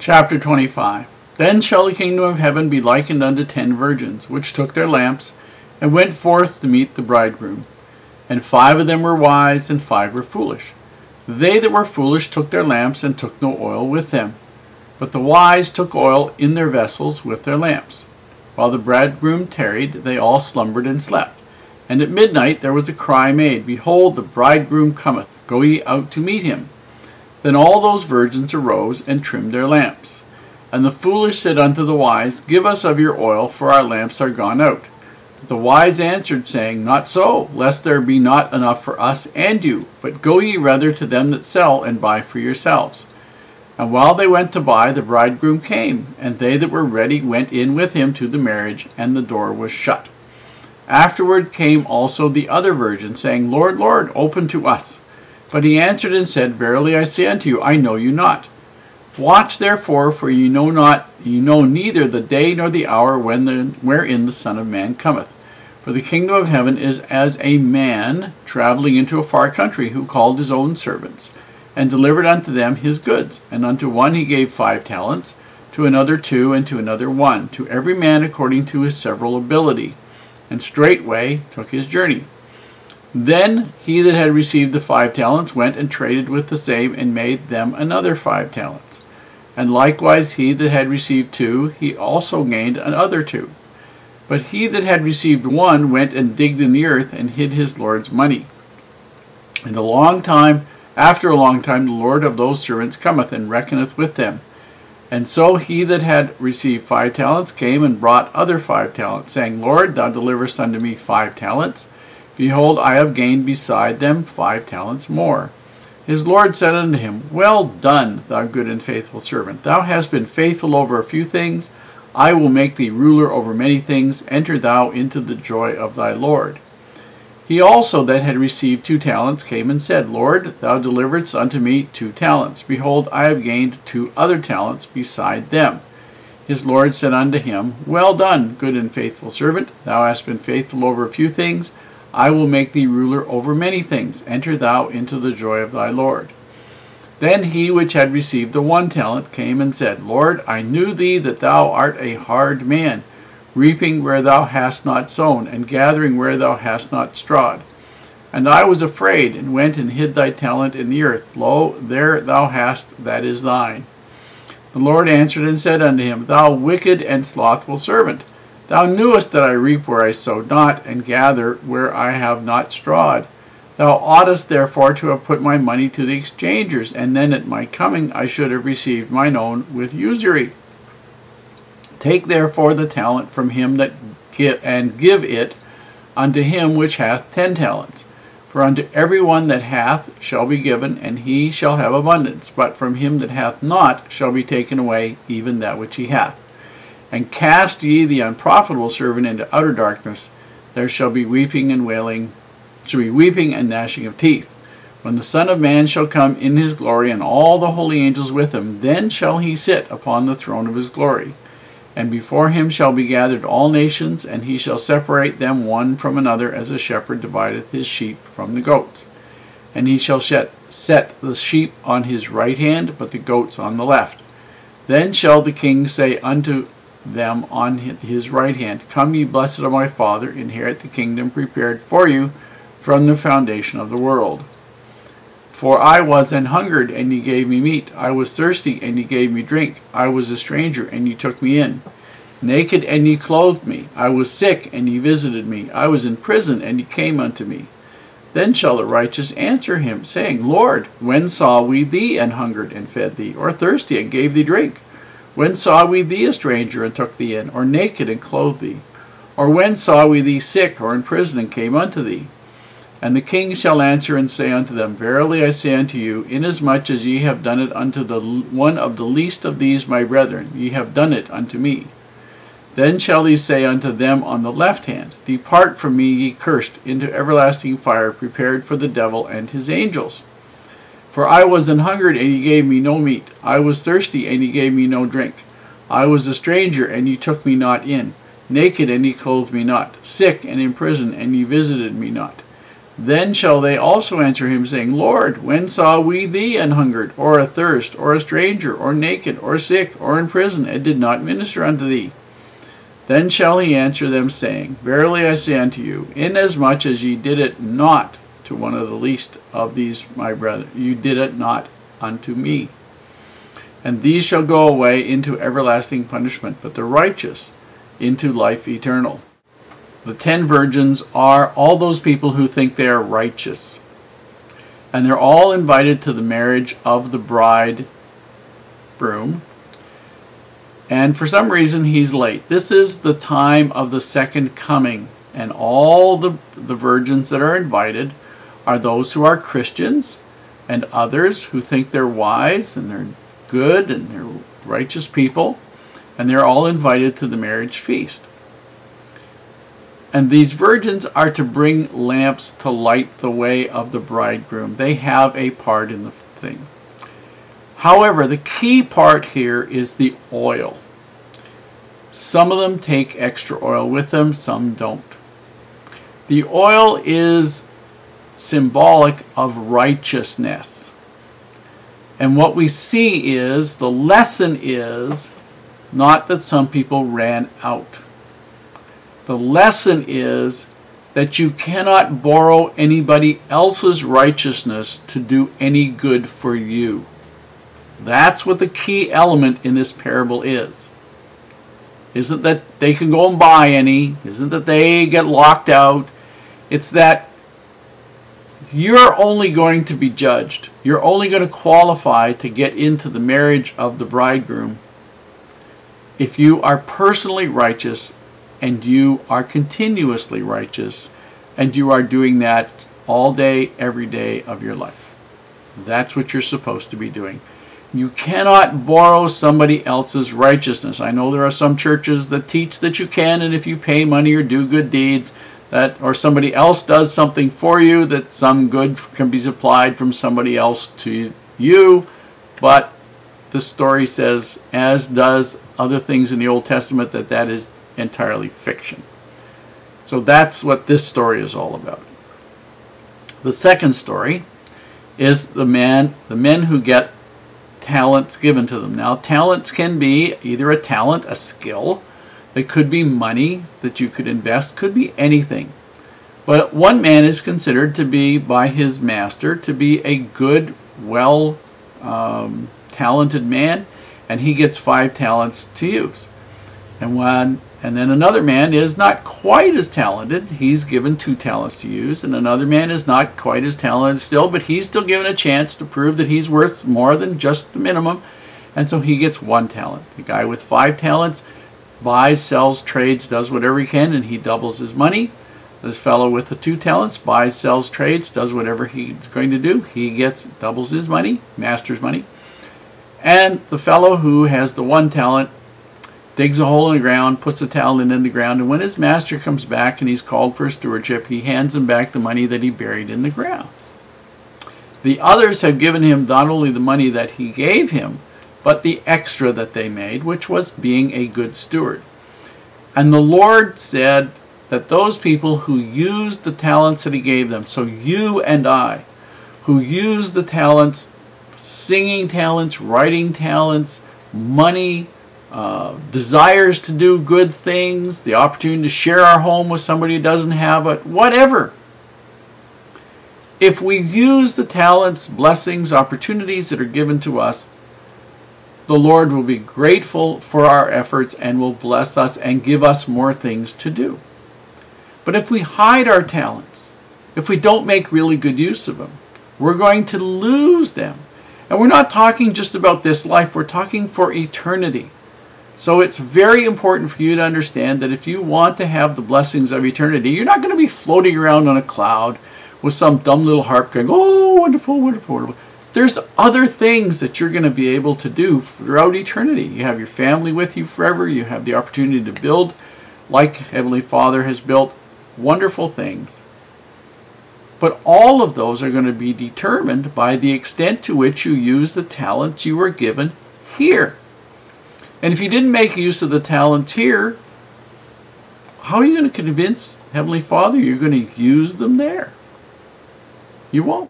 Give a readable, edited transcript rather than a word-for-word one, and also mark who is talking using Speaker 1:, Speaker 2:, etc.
Speaker 1: Chapter 25. Then shall the kingdom of heaven be likened unto 10 virgins, which took their lamps, and went forth to meet the bridegroom. And 5 of them were wise, and 5 were foolish. They that were foolish took their lamps, and took no oil with them. But the wise took oil in their vessels with their lamps. While the bridegroom tarried, they all slumbered and slept. And at midnight there was a cry made, Behold, the bridegroom cometh, go ye out to meet him. Then all those virgins arose, and trimmed their lamps. And the foolish said unto the wise, Give us of your oil, for our lamps are gone out. But the wise answered, saying, Not so, lest there be not enough for us and you, but go ye rather to them that sell, and buy for yourselves. And while they went to buy, the bridegroom came, and they that were ready went in with him to the marriage, and the door was shut. Afterward came also the other virgins, saying, Lord, Lord, open to us. But he answered and said, Verily I say unto you, I know you not. Watch therefore, for ye know neither the day nor the hour wherein the Son of Man cometh. For the kingdom of heaven is as a man travelling into a far country, who called his own servants, and delivered unto them his goods. And unto one he gave 5 talents, to another 2, and to another 1, to every man according to his several ability. And straightway took his journey. Then he that had received the 5 talents went and traded with the same, and made them another 5 talents. And likewise he that had received 2, he also gained another 2. But he that had received 1 went and digged in the earth, and hid his Lord's money. And after a long time the Lord of those servants cometh, and reckoneth with them. And so he that had received 5 talents came and brought other 5 talents, saying, Lord, thou deliverest unto me 5 talents. Behold, I have gained beside them 5 talents more. His Lord said unto him, Well done, thou good and faithful servant. Thou hast been faithful over a few things. I will make thee ruler over many things. Enter thou into the joy of thy Lord. He also that had received 2 talents came and said, Lord, thou deliveredst unto me 2 talents. Behold, I have gained 2 other talents beside them. His Lord said unto him, Well done, good and faithful servant. Thou hast been faithful over a few things. I will make thee ruler over many things. Enter thou into the joy of thy Lord. Then he which had received the 1 talent came and said, Lord, I knew thee that thou art a hard man, reaping where thou hast not sown, and gathering where thou hast not strawed. And I was afraid, and went and hid thy talent in the earth. Lo, there thou hast that is thine. The Lord answered and said unto him, Thou wicked and slothful servant, thou knewest that I reap where I sowed not, and gather where I have not strawed. Thou oughtest therefore to have put my money to the exchangers, and then at my coming I should have received mine own with usury. Take therefore the talent from him that give it unto him which hath 10 talents. For unto every one that hath shall be given, and he shall have abundance. But from him that hath not shall be taken away even that which he hath. And cast ye the unprofitable servant into outer darkness. There shall be weeping and gnashing of teeth. When the Son of Man shall come in his glory, and all the holy angels with him, then shall he sit upon the throne of his glory. And before him shall be gathered all nations, and he shall separate them one from another, as a shepherd divideth his sheep from the goats. And he shall set the sheep on his right hand, but the goats on the left. Then shall the king say unto them on his right hand, Come, ye blessed of my Father, inherit the kingdom prepared for you from the foundation of the world. For I was an hungered, and ye gave me meat. I was thirsty, and ye gave me drink. I was a stranger, and ye took me in. Naked, and ye clothed me. I was sick, and ye visited me. I was in prison, and ye came unto me. Then shall the righteous answer him, saying, Lord, when saw we thee an hungered, and fed thee, or thirsty, and gave thee drink? When saw we thee a stranger, and took thee in, or naked, and clothed thee? Or when saw we thee sick, or in prison, and came unto thee? And the king shall answer and say unto them, Verily I say unto you, inasmuch as ye have done it unto one of the least of these my brethren, ye have done it unto me. Then shall he say unto them on the left hand, Depart from me, ye cursed, into everlasting fire, prepared for the devil and his angels. For I was an hungered, and ye gave me no meat. I was thirsty, and ye gave me no drink. I was a stranger, and ye took me not in. Naked, and ye clothed me not. Sick, and in prison, and ye visited me not. Then shall they also answer him, saying, Lord, when saw we thee an hungered, or athirst, or a stranger, or naked, or sick, or in prison, and did not minister unto thee? Then shall he answer them, saying, Verily I say unto you, inasmuch as ye did it not to one of the least of these my brethren, you did it not unto me. And these shall go away into everlasting punishment, but the righteous into life eternal. The 10 virgins are all those people who think they are righteous. And they're all invited to the marriage of the bridegroom. And for some reason he's late. This is the time of the second coming. And all the virgins that are invited are those who are Christians and others who think they're wise and they're good and they're righteous people, and they're all invited to the marriage feast. And these virgins are to bring lamps to light the way of the bridegroom. They have a part in the thing. However, the key part here is the oil. Some of them take extra oil with them, some don't. The oil is symbolic of righteousness. And what we see is, the lesson is not that some people ran out. The lesson is that you cannot borrow anybody else's righteousness to do any good for you. That's what the key element in this parable is. Isn't that they can go and buy any. Isn't that they get locked out. It's that you're only going to be judged. You're only going to qualify to get into the marriage of the bridegroom if you are personally righteous and you are continuously righteous and you are doing that all day, every day of your life. That's what you're supposed to be doing. You cannot borrow somebody else's righteousness. I know there are some churches that teach that you can, and if you pay money or do good deeds, that or somebody else does something for you, that some good can be supplied from somebody else to you. But the story says, as does other things in the Old Testament, that that is entirely fiction. So that's what this story is all about. The second story is the men who get talents given to them. Now, talents can be either a talent, a skill. It could be money that you could invest, could be anything. But one man is considered to be, by his master, to be a good, talented man, and he gets 5 talents to use. And then another man is not quite as talented. He's given 2 talents to use, and another man is not quite as talented still, but he's still given a chance to prove that he's worth more than just the minimum, and so he gets 1 talent. The guy with 5 talents buys, sells, trades, does whatever he can, and he doubles his money. This fellow with the 2 talents buys, sells, trades, does whatever he's going to do. He doubles his money, master's money. And the fellow who has the 1 talent digs a hole in the ground, puts a talent in the ground, and when his master comes back and he's called for stewardship, he hands him back the money that he buried in the ground. The others have given him not only the money that he gave him, but the extra that they made, which was being a good steward. And the Lord said that those people who used the talents that he gave them, so you and I, who use the talents, singing talents, writing talents, money, desires to do good things, the opportunity to share our home with somebody who doesn't have it, whatever. If we use the talents, blessings, opportunities that are given to us, the Lord will be grateful for our efforts and will bless us and give us more things to do. But if we hide our talents, if we don't make really good use of them, we're going to lose them. And we're not talking just about this life, we're talking for eternity. So it's very important for you to understand that if you want to have the blessings of eternity, you're not going to be floating around on a cloud with some dumb little harp going, oh, wonderful, wonderful, wonderful. There's other things that you're going to be able to do throughout eternity. You have your family with you forever. You have the opportunity to build, like Heavenly Father has built, wonderful things. But all of those are going to be determined by the extent to which you use the talents you were given here. And if you didn't make use of the talents here, how are you going to convince Heavenly Father you're going to use them there? You won't.